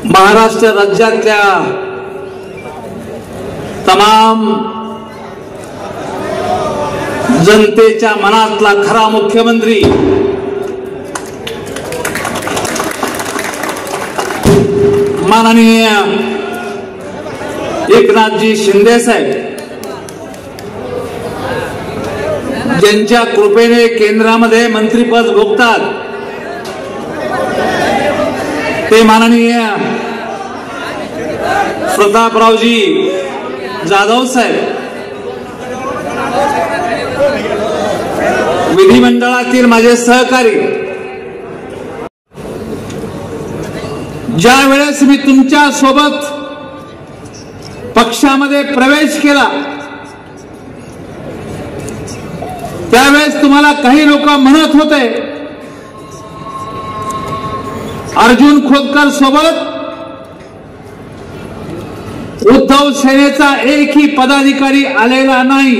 महाराष्ट्र राज्यातल्या तमाम जनतेच्या मनातला खरा मुख्यमंत्री माननीय एकनाथजी शिंदे साहेब, ज्यांच्या कृपेने केंद्रामध्ये मंत्रीपद भोगतात ते माननीय प्रतापरावजी जाधव साहेब, विधिमंडळातील माझे सहकारी, ज्या वेळेस मी तुमच्या सोबत पक्षामध्ये प्रवेश केला त्यावेळेस तुम्हाला काही लोक म्हणत होते अर्जुन खोतकर सोबत उद्धव सेनेचा एकही पदाधिकारी आलेला नाही.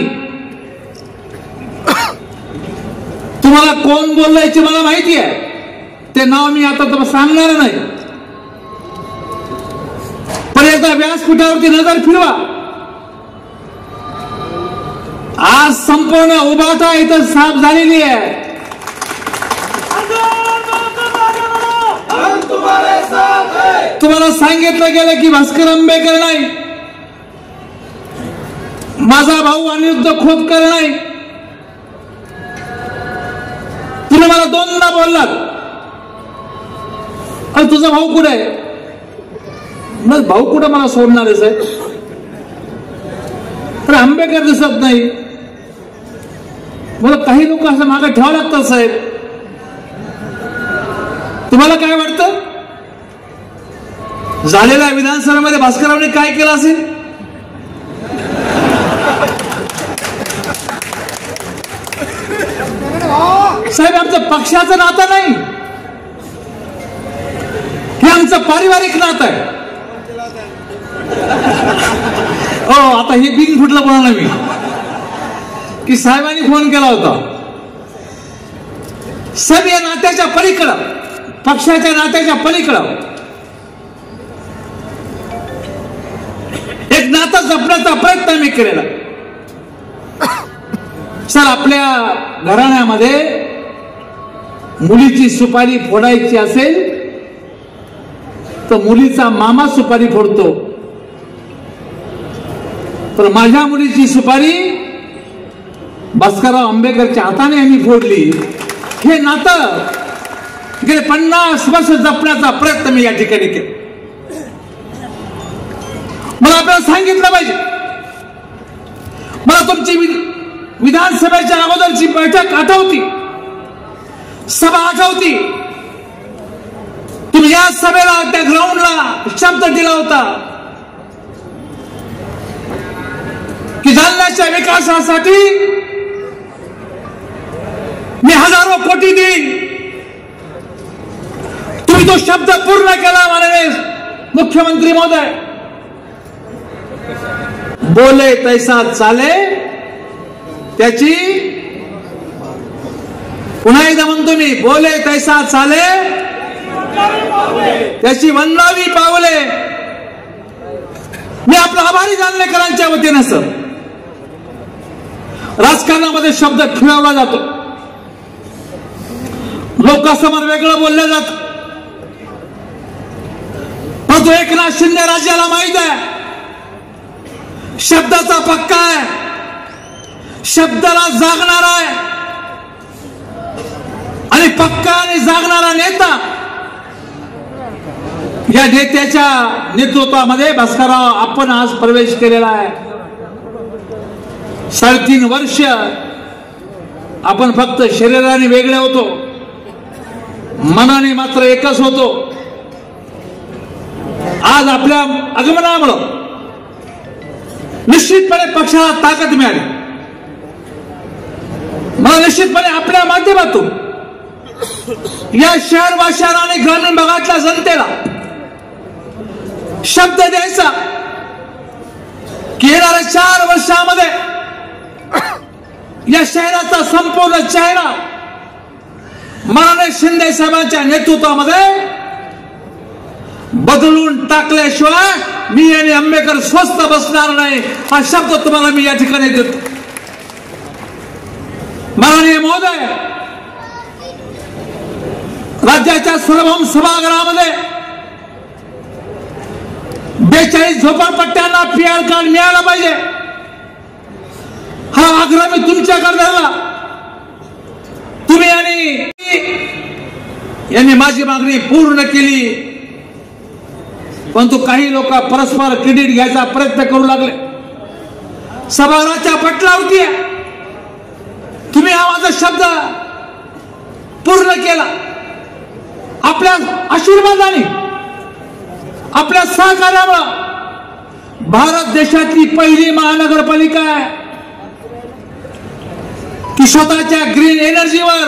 तुम्हाला कोण बोललं याची मला माहिती आहे, ते नाव मी आता तुम्हाला सांगणार नाही, पण एकदा व्यासपीठावरती नजर फिरवा. आज संपूर्ण उभाटा इथं साफ झालेली आहे. तुम्हाला सांगितलं गेलं की भास्कर आंबेकर नाही, माझा भाऊ अनिरुद्ध खोतकर नाही. तुम्ही मला दोनदा बोललात आणि तुझा भाऊ कुठे आहे? मग भाऊ कुठे मला सोडणार आहे साहेब? तर आंबेडकर दिसत नाही. मला काही लोक असं मागे ठेवावं लागतात साहेब. तुम्हाला काय वाटतं झालेल्या विधानसभेमध्ये भास्कररावने काय केलं असेल? साहेब, आमचं पक्षाचं नातं नाही, हे आमचं पारिवारिक नातं आहे. हो, आता हे बिन फुटलं बोलला मी की साहेबांनी फोन केला होता. साहेब, या नात्याच्या पलीकडं, पक्षाच्या नात्याच्या पलीकडं एक नातं जपण्याचा प्रयत्न मी केलेला. सर, आपल्या घराण्यामध्ये मुलीची सुपारी फोडायची असेल तर मुलीचा मामा सुपारी फोडतो, तर माझ्या मुलीची सुपारी भास्करराव आंबेडकरच्या हाताने आम्ही फोडली. हे नातं गेले 50 वर्ष जपण्याचा प्रयत्न मी या ठिकाणी केला. मला आपल्याला सांगितलं पाहिजे. मला तुमची विधानसभेच्या अगोदरची बैठक आठवती, सभा आठवती. तुम्ही या सभेला, त्या ग्राउंडला शब्द दिला होता की जालन्याच्या विकासासाठी मी हजारो कोटी देईन. तुम्ही तो शब्द पूर्ण केला माननीय मुख्यमंत्री महोदय. बोले तैसा चाले, त्याची पुन्हा एकदा म्हणतो मी, बोले तैसा चाले त्याची वंदावी पावले. मी आपला आभारी जालनेकरांच्या वतीने. सर, राजकारणामध्ये शब्द खेळवला जातो, लोकांसमोर वेगळं बोललं जात, परंतु एकनाथ शिंदे राज्याला माहित आहे शब्दाचा पक्का आहे, शब्दाला जागणारा आहे आणि पक्का आणि जागणारा नेता. या नेत्याच्या नेतृत्वामध्ये भास्करराव आपण आज प्रवेश केलेला आहे. 3.5 वर्ष आपण फक्त शरीराने वेगळे होतो, मनाने मात्र एकच होतो. आज आपल्या आगमनामुळे निश्चितपणे पक्षाला ताकद मिळाली. मला निश्चितपणे आपल्या माध्यमातून या शहरवासियांना आणि ग्रामीण भागातल्या जनतेला शब्द द्यायचा की येणाऱ्या 4 वर्षामध्ये या शहराचा संपूर्ण चेहरा माननीय शिंदे साहेबांच्या नेतृत्वामध्ये बदलून टाकल्याशिवाय मी आणि आंबेडकर स्वस्त बसणार नाही, हा शब्द तुम्हाला मी या ठिकाणी देतो. माननीय महोदय, राज्याच्या सार्वभौम सभागृहामध्ये 42 झोपडपट्ट्यांना पीआर कार्ड मिळालं पाहिजे, हा आग्रह मी तुमच्याकडे धरला. तुम्ही यांनी माझी मागणी पूर्ण केली, परंतु काही लोक परस्पर क्रेडिट घ्यायचा प्रयत्न करू लागले. सभागृहाच्या पटलावरती तुम्ही हा माझा शब्द पूर्ण केला. आपल्या आशीर्वादाने, आपल्या सहकार्यामुळे भारत देशातली पहिली महानगरपालिका आहे की स्वतःच्या ग्रीन एनर्जीवर,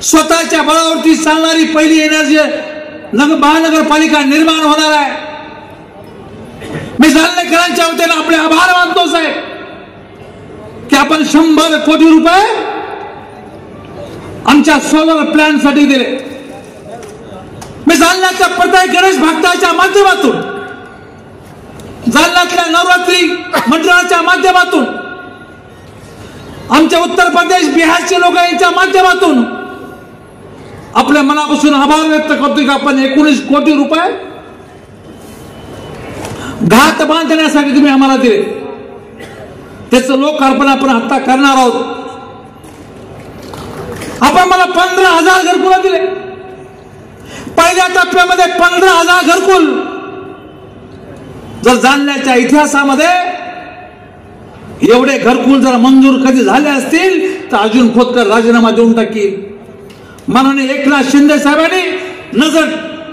स्वतःच्या बळावरती चालणारी पहिली एनर्जी महानगरपालिका निर्माण होणार आहे. मी जालनेकरांच्या वतीने आपले आभार मानतो साहेब की आपण 100 कोटी रुपये आमच्या सोलर प्लॅन साठी दिले. मी जालन्याच्या प्रत्येक गणेश भक्ताच्या माध्यमातून, जालन्यातल्या नवरात्री मंडळाच्या माध्यमातून, आमच्या उत्तर प्रदेश बिहारचे लोक यांच्या माध्यमातून आपल्या मनापासून आभार व्यक्त करतो की आपण 19 कोटी रुपये घाट बांधण्यासाठी तुम्ही आम्हाला दिले. त्याचं लोकार्पण आपण आता करणार आहोत. आपण मला 15,000 घरकुल दिले. पहिल्या टप्प्यामध्ये 15,000 घरकुल. जर जालन्याच्या इतिहासामध्ये एवढे घरकुल जर मंजूर कधी झाले असतील तर अर्जुन खोतकर राजीनामा देऊन टाकील. माननीय एकनाथ शिंदे साहेबांनी नजर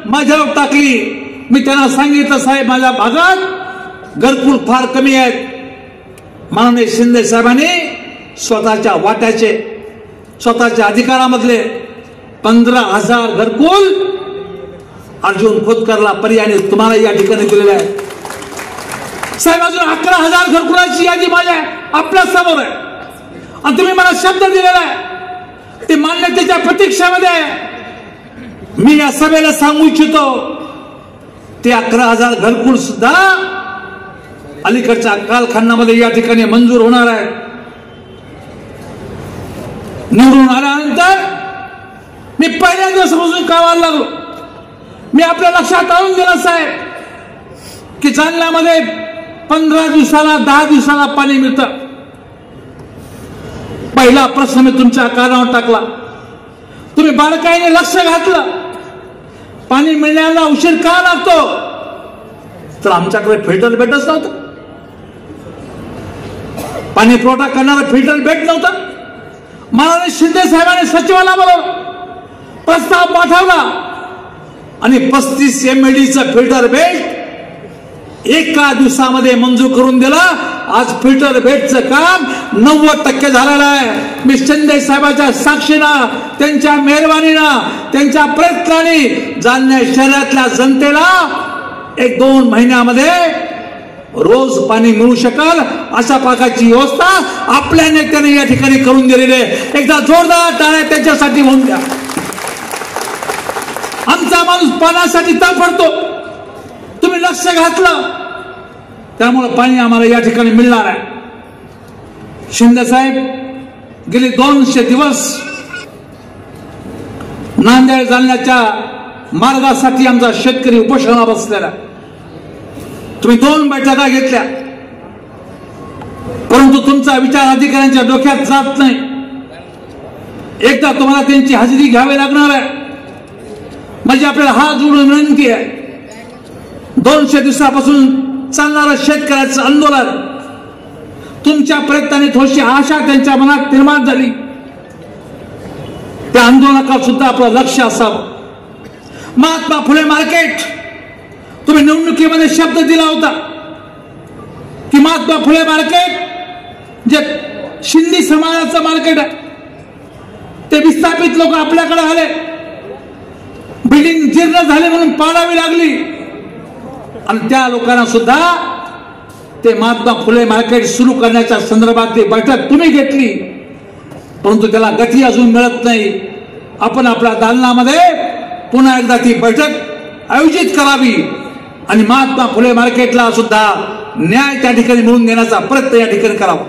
माझ्यावर टाकली. मी त्यांना सांगितलं, साहेब माझ्या भागात घरकुल फार कमी आहेत. माननीय शिंदे साहेबांनी स्वतःच्या वाट्याचे, स्वतःच्या अधिकारामधले 15,000 घरकुल अर्जुन खोतकरला पर्यायाने तुम्हाला या ठिकाणी दिलेले आहे. साहेब अजून 11,000 घरकुलाची यादी माझ्या आपल्या समोर आहे आणि तुम्ही मला शब्द दिलेला आहे, ते मान्यतेच्या प्रतीक्षेमध्ये आहे. मी या सभेला सांगू इच्छितो ते 11,000 घरकुल सुद्धा अलीकडच्या कालखंडामध्ये या ठिकाणी मंजूर होणार आहे. निवडून आल्यानंतर मी पहिल्या दिवसापासून कामाला लागलो. मी आपल्या लक्षात आणून दिलं साहेब की जालन्यामध्ये 15 दिवसाला 10 दिवसाला पाणी मिळतं. पहिला प्रश्न मी तुमच्या कानावर टाकला. तुम्ही बारकाईने लक्ष घातलं, पाणी मिळण्याला उशीर का लागतो, तर आमच्याकडे फिल्टर बेडच नव्हतं. पाणी पुरवठा करणारा फिल्टर बेड नव्हता. माननीय शिंदे साहेबांनी सचिवाला बोलवलं, प्रस्ताव पाठवला आणि 35 MLDचं फिल्टर बेड एका दिवसामध्ये मंजूर करून दिला. आज फिल्टर बेडचं काम 90% झालेलं आहे. मी शिंदे साहेबांच्या साक्षीनं, त्यांच्या मेहरबानीनं, त्यांच्या प्रयत्नाने जालन्या शहरातल्या जनतेला 1-2 महिन्यामध्ये रोज पाणी मिळू शकेल अशा प्रकारची व्यवस्था आपल्या नेत्याने या ठिकाणी करून दिलेली आहे. एकदा जोरदार टाळ्या त्यांच्यासाठी होऊन द्या. आमचा माणूस पाण्यासाठी तडफडतो, तुम्ही लक्ष घातलं त्यामुळे पाणी आम्हाला या ठिकाणी मिळणार आहे. शिंदे साहेब गेले 200 दिवस नांदेड जालन्याच्या मार्गासाठी आमचा शेतकरी उपोषणाला बसलेला. तुम्ही 2 बैठका घेतल्या, परंतु तुमचा विचार अधिकाऱ्यांच्या डोक्यात जात नाही. एकदा तुम्हाला त्यांची हजेरी घ्यावी लागणार आहे. म्हणजे आपल्याला हात जोडून विनंती आहे, 200 दिवसापासून चालणारं शेतकऱ्याचं आंदोलन, तुमच्या प्रयत्नाने थोडीशी आशा त्यांच्या मनात निर्माण झाली. त्या आंदोलनाकडे सुद्धा आपलं लक्ष असावं. महात्मा फुले मार्केट, तुम्ही निवडणुकीमध्ये शब्द दिला होता की महात्मा फुले मार्केट जे शिंदे समाजाचं मार्केट आहे, ते विस्थापित लोक आपल्याकडे आले, बिल्डिंग जीर्ण झाली म्हणून पाडावी लागली आणि त्या लोकांना सुद्धा ते महात्मा फुले मार्केट सुरू करण्याच्या संदर्भात ती बैठक तुम्ही घेतली, परंतु त्याला गती अजून मिळत नाही. आपण आपल्या दालनामध्ये पुन्हा एकदा ती बैठक आयोजित करावी आणि महात्मा फुले मार्केटला सुद्धा न्याय त्या ठिकाणी मिळवून देण्याचा प्रयत्न या ठिकाणी करावा.